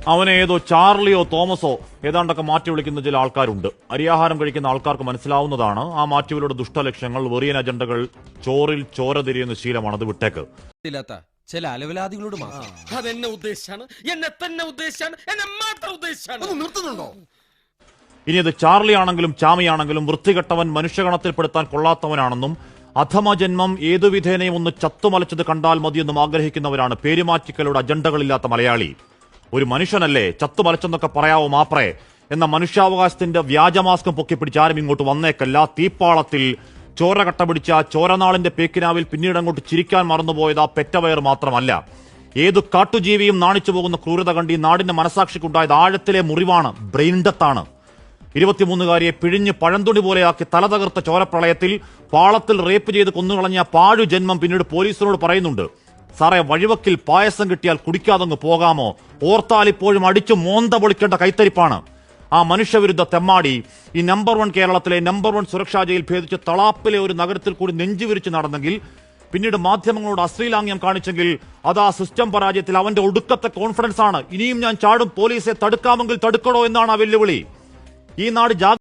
അവനെ ഏതോ ചാർലിയോ തോമസോ ഏതാണ്ടൊക്കെ മാറ്റി വിളിക്കുന്ന ചില ആൾക്കാരുണ്ട്. അരിയാഹാരം കഴിക്കുന്ന ആൾക്കാർക്ക് മനസ്സിലാവുന്നതാണ് ആ മാറ്റിവിലൂടെ ദുഷ്ടലക്ഷ്യങ്ങൾ, വെറിയൻ അജണ്ടകൾ, ചോറിൽ ചോര തിരിയുന്ന ശീലമാണ്. അത് വിട്ടേക്ക്. ചില അലവലാദികളോട് അതെന്നെ ഉദ്ദേശിച്ചാണ്, എന്നെ തന്നെ ഉദ്ദേശിച്ചാണ്, എന്നെ മാത്രം ഉദ്ദേശിച്ചാണ്. നിർത്തുന്നുണ്ടോ? ഇനി അത് ചാർലി ആണെങ്കിലും ചാമിയാണെങ്കിലും വൃത്തികെട്ടവൻ, മനുഷ്യഗണത്തിൽപ്പെടുത്താൻ കൊള്ളാത്തവനാണെന്നും അധമജന്മം ഏതുവിധേനയും ഒന്ന് ചത്തുമലച്ചത് കണ്ടാൽ മതിയെന്നും ആഗ്രഹിക്കുന്നവരാണ് പേരുമാറ്റിക്കലുടെ അജണ്ടകളില്ലാത്ത മലയാളി. ഒരു മനുഷ്യനല്ലേ, ചത്തുമലച്ചെന്നൊക്കെ പറയാവോ മാപ്രേ എന്ന മനുഷ്യാവകാശത്തിന്റെ വ്യാജമാസ്കം പൊക്കിപ്പിടിച്ച് ആരും ഇങ്ങോട്ട് വന്നേക്കല്ല. തീപ്പാളത്തിൽ ചോര കട്ട പിടിച്ച ചോരനാളിന്റെ പേക്കിനാവിൽ പിന്നീട് അങ്ങോട്ട് ചിരിക്കാൻ മറന്നുപോയത് ആ പെറ്റവയർ മാത്രമല്ല. ഏതു കാട്ടുജീവിയും നാണിച്ചു പോകുന്ന ക്രൂരത കണ്ട് ഈ നാടിന്റെ മനസാക്ഷിക്കുണ്ടായത് ആഴത്തിലെ മുറിവാണ്, ബ്രെയിൻ ഡെത്താണ്. 23-കാരിയെ പിഴിഞ്ഞ് പഴന്തുണി പോലെയാക്കി തലതകർത്ത ചോരപ്രളയത്തിൽ പാളത്തിൽ റേപ്പ് ചെയ്ത് കൊന്നുകളഞ്ഞ പാഴു ജന്മം പിന്നീട് പോലീസിനോട് പറയുന്നുണ്ട്, സാറേ വഴിവക്കിൽ പായസം കിട്ടിയാൽ കുടിക്കാതങ്ങ് പോകാമോ, ഓർത്താൽ ഇപ്പോഴും അടിച്ചു മോന്ത പൊളിക്കേണ്ട കൈത്തരിപ്പാണ്. ആ മനുഷ്യവിരുദ്ധ തെമ്മാടി ഈ നമ്പർ 1 കേരളത്തിലെ നമ്പർ 1 സുരക്ഷാ ജയിൽ ഭേദിച്ച് തളാപ്പിലെ ഒരു നഗരത്തിൽ കൂടി നെഞ്ചുവിരിച്ച് നടന്നെങ്കിൽ, പിന്നീട് മാധ്യമങ്ങളോട് അശ്ലീലാംഗ്യം കാണിച്ചെങ്കിൽ അത് ആ സിസ്റ്റം പരാജയത്തിൽ അവന്റെ ഒടുക്കത്തെ കോൺഫിഡൻസ് ആണ്. ഇനിയും ഞാൻ ചാടും, പോലീസെ തടുക്കാമെങ്കിൽ തടുക്കണോ എന്നാണ് ആ വെല്ലുവിളി. ഈ നാട്